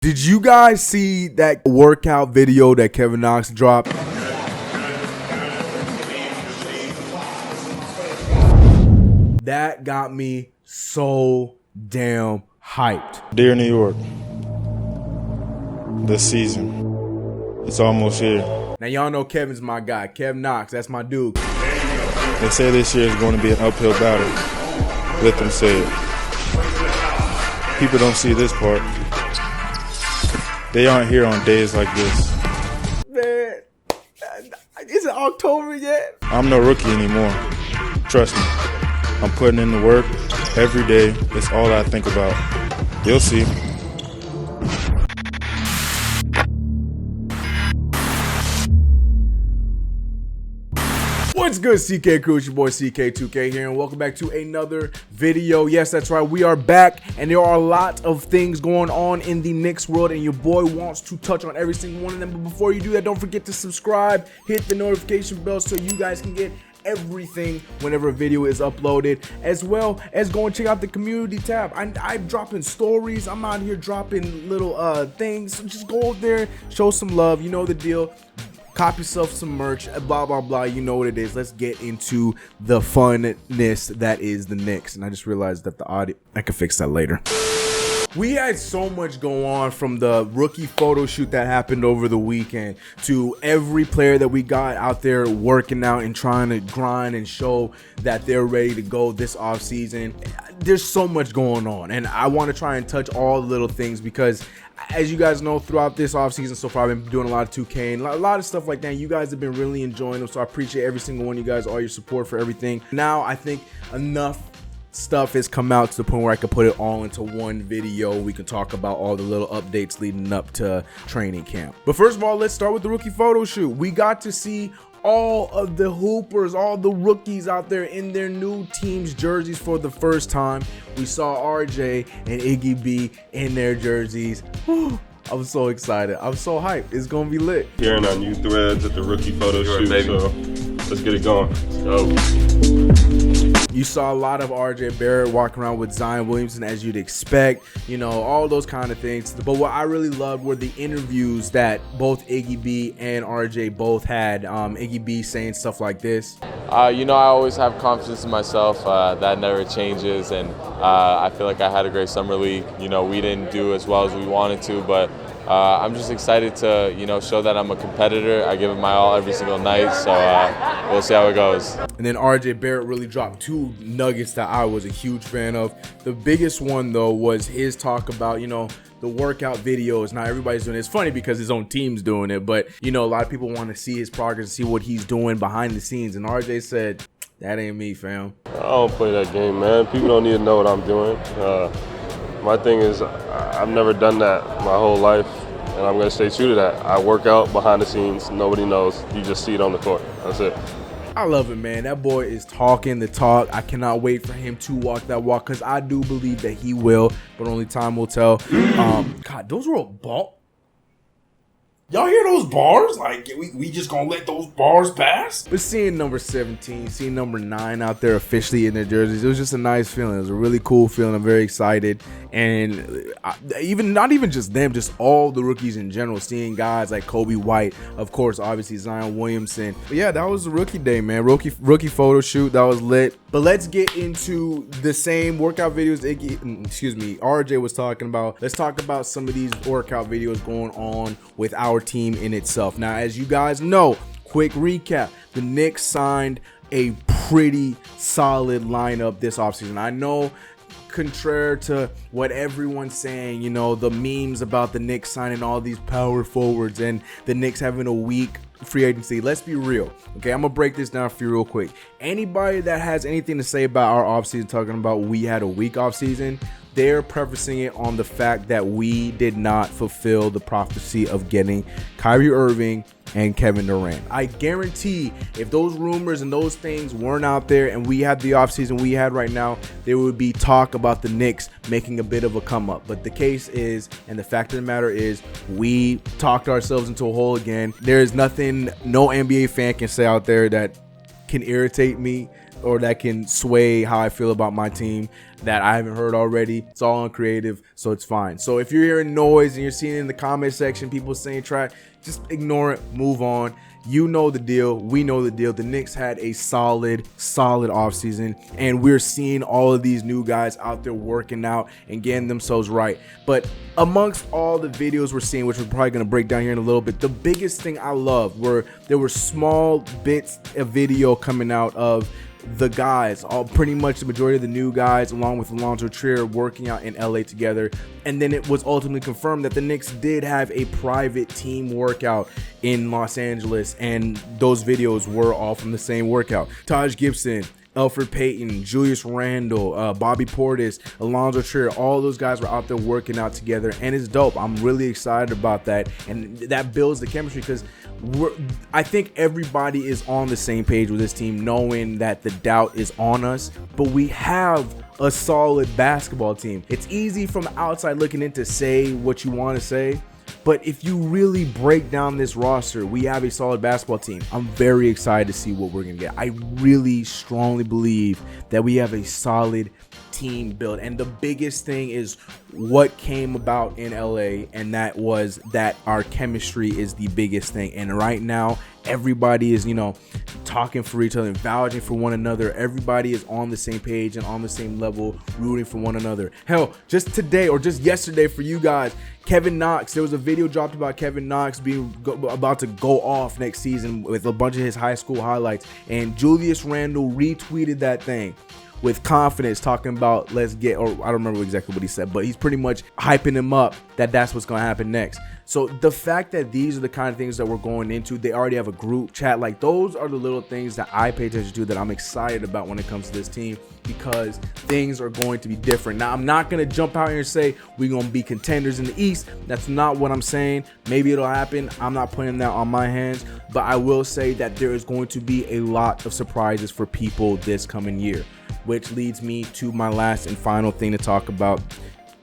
Did you guys see that workout video that Kevin Knox dropped? That got me so damn hyped. Dear New York, this season, it's almost here. Now y'all know Kevin's my guy. Kev Knox, that's my dude. They say this year is going to be an uphill battle. Let them say it. People don't see this part. They aren't here on days like this. Man, is it October yet? I'm no rookie anymore. Trust me. I'm putting in the work every day. It's all I think about. You'll see. What's good, CK Crew? It's your boy CK2K here, and welcome back to another video. Yes, that's right, we are back, and there are a lot of things going on in the Knicks world, and your boy wants to touch on every single one of them. But before you do that, don't forget to subscribe, hit the notification bell so you guys can get everything whenever a video is uploaded, as well as go and check out the community tab. I'm dropping stories. I'm out here dropping little things. So just go over there, show some love. You know the deal. Cop yourself some merch, blah blah blah. You know what it is. Let's get into the funness that is the Knicks. And I just realized that the audio, I can fix that later. We had so much go on, from the rookie photo shoot that happened over the weekend to every player that we got out there working out and trying to grind and show that they're ready to go this offseason. There's so much going on, and I want to try and touch all the little things because, as you guys know, throughout this offseason so far, I've been doing a lot of 2K and a lot of stuff like that. You guys have been really enjoying them, so I appreciate every single one of you guys, all your support for everything. Now, I think enough stuff has come out to the point where I can put it all into one video. We can talk about all the little updates leading up to training camp. But first of all, let's start with the rookie photo shoot. We got to see all of the hoopers, all the rookies out there in their new team's jerseys for the first time. We saw RJ and Iggy B in their jerseys. Whew, I was so excited. I'm so hyped. It's gonna be lit. Hearing our new threads at the rookie photo shoot, so let's get it going. Let's go. You saw a lot of RJ Barrett walking around with Zion Williamson, as you'd expect, you know, all those kind of things. But what I really loved were the interviews that both Iggy B and RJ both had. Iggy B saying stuff like this. You know, I always have confidence in myself. That never changes, and I feel like I had a great summer league. You know, we didn't do as well as we wanted to, but I'm just excited to, you know, show that I'm a competitor. I give it my all every single night, so we'll see how it goes. And then RJ Barrett really dropped two nuggets that I was a huge fan of. The biggest one, though, was his talk about, you know, the workout videos. Not everybody's doing it. It's funny because his own team's doing it, but, you know, a lot of people want to see his progress, see what he's doing behind the scenes. And RJ said, that ain't me, fam. I don't play that game, man. People don't need to know what I'm doing. My thing is, I've never done that my whole life, and I'm going to stay true to that. I work out behind the scenes. Nobody knows. You just see it on the court. That's it. I love it, man. That boy is talking the talk. I cannot wait for him to walk that walk, because I do believe that he will, but only time will tell. God, those were ball. Y'all hear those bars? Like, we just gonna let those bars pass? But seeing number 17, seeing number 9 out there officially in their jerseys, it was just a nice feeling. It was a really cool feeling. I'm very excited. And not even just them, just all the rookies in general, seeing guys like Kobe White, of course, obviously Zion Williamson. But yeah, that was a rookie day, man. Rookie photo shoot. That was lit. But let's get into the same workout videos RJ was talking about. Let's talk about some of these workout videos going on with our team in itself. Now, as you guys know, quick recap, the Knicks signed a pretty solid lineup this offseason. I know, contrary to what everyone's saying, you know, the memes about the Knicks signing all these power forwards and the Knicks having a weak free agency. Let's be real. Okay, I'm gonna break this down for you real quick. Anybody that has anything to say about our offseason, talking about we had a weak offseason, they're prefacing it on the fact that we did not fulfill the prophecy of getting Kyrie Irving and Kevin Durant. I guarantee if those rumors and those things weren't out there and we had the offseason we had right now, there would be talk about the Knicks making a bit of a come up. But the case is, and the fact of the matter is, we talked ourselves into a hole again. There is nothing no NBA fan can say out there that can irritate me or that can sway how I feel about my team that I haven't heard already. It's all uncreative, so it's fine. So if you're hearing noise and you're seeing in the comment section people saying trash, just ignore it, move on. You know the deal. We know the deal. The Knicks had a solid offseason, and we're seeing all of these new guys out there working out and getting themselves right. But amongst all the videos we're seeing, which we're probably going to break down here in a little bit, the biggest thing I love were there were small bits of video coming out of the guys, all pretty much the majority of the new guys, along with Alonzo Trier, working out in LA together. And then it was ultimately confirmed that the Knicks did have a private team workout in Los Angeles, and those videos were all from the same workout. Taj Gibson, Elfrid Payton, Julius Randle, Bobby Portis, Alonzo Trier, all those guys were out there working out together, and it's dope. I'm really excited about that, and that builds the chemistry because I think everybody is on the same page with this team, knowing that the doubt is on us, but we have a solid basketball team. It's easy from the outside looking in to say what you want to say, but if you really break down this roster, we have a solid basketball team. I'm very excited to see what we're going to get. I really strongly believe that we have a solid team build, and the biggest thing is what came about in LA, and that was that our chemistry is the biggest thing. And right now everybody is, talking for each other and vouching for one another. Everybody is on the same page and on the same level, rooting for one another. Hell, just today or just yesterday for you guys, Kevin Knox, there was a video dropped about Kevin Knox being about to go off next season with a bunch of his high school highlights, and Julius Randle retweeted that thing with confidence, talking about I don't remember exactly what he said, but he's pretty much hyping him up that that's what's going to happen next. So the fact that these are the kind of things that we're going into, they already have a group chat, like those are the little things that I pay attention to that I'm excited about when it comes to this team, because things are going to be different. Now, I'm not going to jump out here and say we're going to be contenders in the East. That's not what I'm saying. Maybe it'll happen. I'm not putting that on my hands, but I will say that there is going to be a lot of surprises for people this coming year, which leads me to my last and final thing to talk about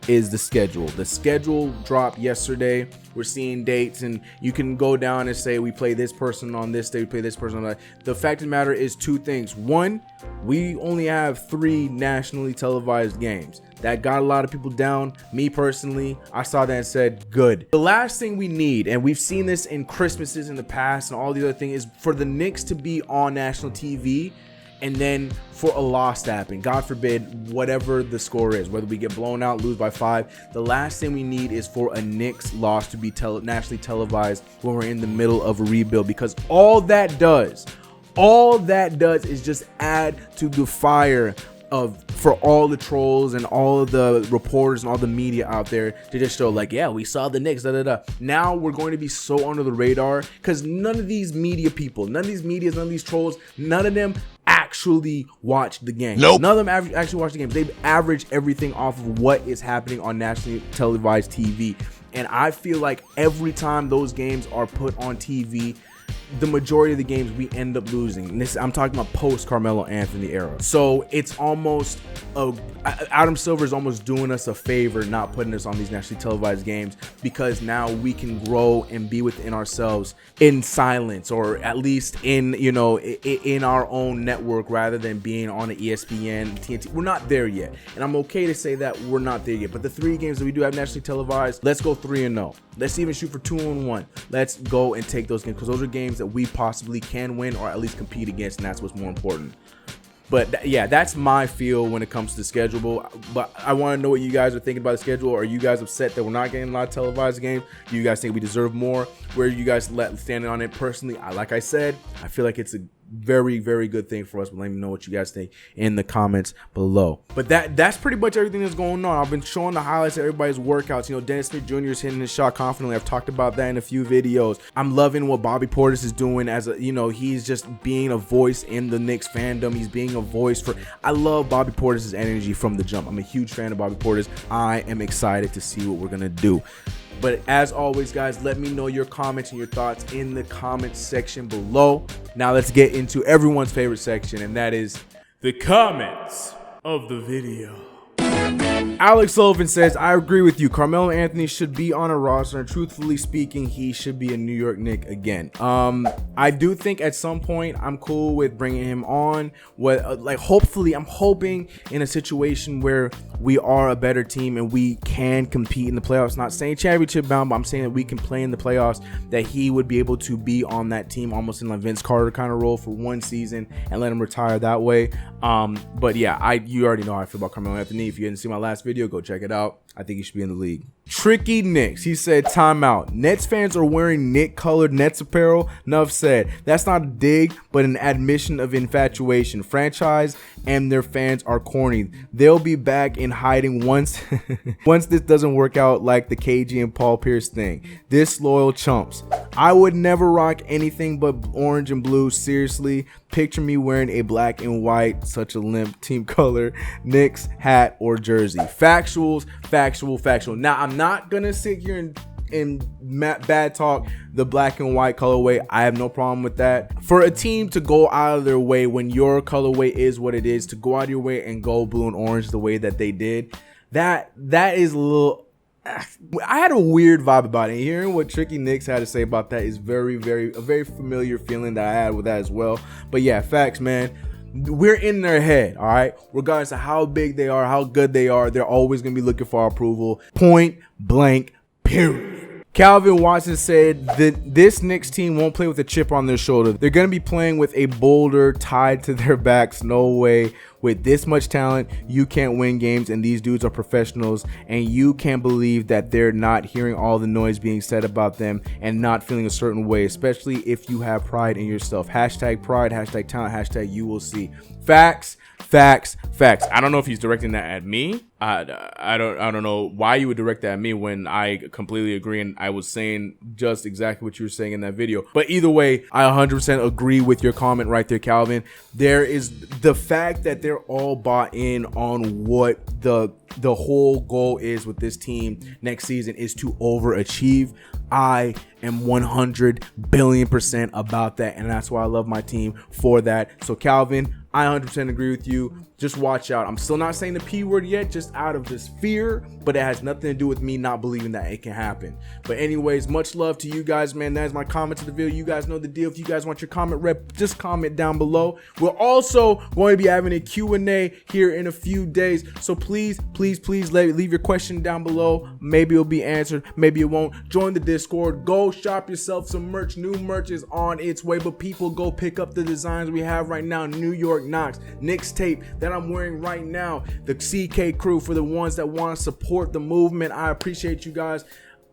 is the schedule. The schedule dropped yesterday. We're seeing dates, and you can go down and say we play this person on this day, we play this person on that. The fact of the matter is two things. One, we only have 3 nationally televised games. That got a lot of people down. Me personally, I saw that and said, good. The last thing we need, and we've seen this in Christmases in the past and all the other things, is for the Knicks to be on national TV, and then for a loss to happen. God forbid, whatever the score is, whether we get blown out, lose by 5, the last thing we need is for a Knicks loss to be nationally televised when we're in the middle of a rebuild, because all that does is just add to the fire for all the trolls and all of the reporters and all the media out there to just show like, yeah, we saw the Knicks, Now we're going to be so under the radar because none of these media people, none of these medias, none of these trolls, none of them actually watch the game. Nope. None of them actually watch the games. They average everything off of what is happening on nationally televised TV. And I feel like every time those games are put on TV, the majority of the games we end up losing. And I'm talking about post Carmelo Anthony era. So it's almost Adam Silver is almost doing us a favor not putting us on these nationally televised games, because now we can grow and be within ourselves in silence, or at least in our own network, rather than being on an ESPN, TNT. We're not there yet, and I'm okay to say that we're not there yet. But the 3 games that we do have nationally televised, let's go 3-0. Let's even shoot for 2-1. Let's go and take those games, because those are games that we possibly can win or at least compete against, and that's what's more important. But yeah, that's my feel when it comes to the schedule. But I want to know what you guys are thinking about the schedule. Are you guys upset that we're not getting a lot of televised games? Do you guys think we deserve more? Where are you guys standing on it? Personally, like I said, I feel like it's a very, very good thing for us. But let me know what you guys think in the comments below. But that's pretty much everything that's going on. I've been showing the highlights of everybody's workouts. Dennis Smith Jr. is hitting his shot confidently. I've talked about that in a few videos. I'm loving what Bobby Portis is doing as he's just being a voice in the Knicks fandom. He's being a voice for. I love Bobby Portis' energy from the jump. I'm a huge fan of Bobby Portis. I am excited to see what we're gonna do. But as always, guys, let me know your comments and your thoughts in the comments section below. Now let's get into everyone's favorite section, and that is the comments of the video. Alex Sullivan says, I agree with you. Carmelo Anthony should be on a roster, and truthfully speaking, he should be a New York Knick again. I do think at some point I'm cool with bringing him on. Hopefully, I'm hoping in a situation where we are a better team and we can compete in the playoffs. Not saying championship bound, but I'm saying that we can play in the playoffs, that he would be able to be on that team almost in a Vince Carter kind of role for one season and let him retire that way. But yeah, you already know how I feel about Carmelo Anthony. If you didn't see my last video, go check it out. I think he should be in the league. Tricky Knicks, he said, timeout. Nets fans are wearing Knick colored Nets apparel. Enough said. That's not a dig, but an admission of infatuation. Franchise and their fans are corny. They'll be back in hiding once once this doesn't work out like the KG and Paul Pierce thing. Disloyal chumps. I would never rock anything but orange and blue. Seriously, picture me wearing a black and white, such a limp team color, Knicks hat or jersey. Factuals, factual. Now, I'm not gonna sit here and bad talk the black and white colorway. I have no problem with that. For a team to go out of their way when your colorway is what it is, to go out of your way and go blue and orange the way that they did, that is a little... I had a weird vibe about it. Hearing what Tricky Knicks had to say about that is a very familiar feeling that I had with that as well. But yeah, facts, man. We're in their head, all right? Regardless of how big they are, how good they are, they're always going to be looking for our approval. Point blank, period. Calvin Watson said that this Knicks team won't play with a chip on their shoulder. They're going to be playing with a boulder tied to their backs. No way. With this much talent, you can't win games, and these dudes are professionals, and you can't believe that they're not hearing all the noise being said about them and not feeling a certain way, especially if you have pride in yourself. Hashtag pride, hashtag talent, hashtag you will see. Facts. I don't know if he's directing that at me. I don't know why you would direct that at me when I completely agree, and I was saying just exactly what you were saying in that video. But either way, I 100% agree with your comment right there, Calvin. There is the fact that they're all bought in on what the whole goal is with this team next season is to overachieve. I am 100 billion% about that, and that's why I love my team for that. So Calvin, I 100% agree with you. Just watch out. I'm still not saying the P word yet, just out of this fear, but it has nothing to do with me not believing that it can happen. But anyways, much love to you guys, man. That is my comment to the video. You guys know the deal. If you guys want your comment rep, just comment down below. We're also going to be having a Q&A here in a few days, so please leave your question down below. Maybe it'll be answered, maybe it won't. Join the Discord. Go shop yourself some merch. New merch is on its way, but people, go pick up the designs we have right now. New York Knicks tape that I'm wearing right now. The CK crew, for the ones that want to support the movement. I appreciate you guys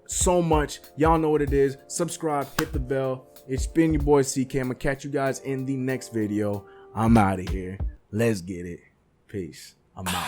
so much. Y'all know what it is. Subscribe, hit the bell. It's been your boy CK. I'm gonna catch you guys in the next video. I'm out of here. Let's get it. Peace. I'm out.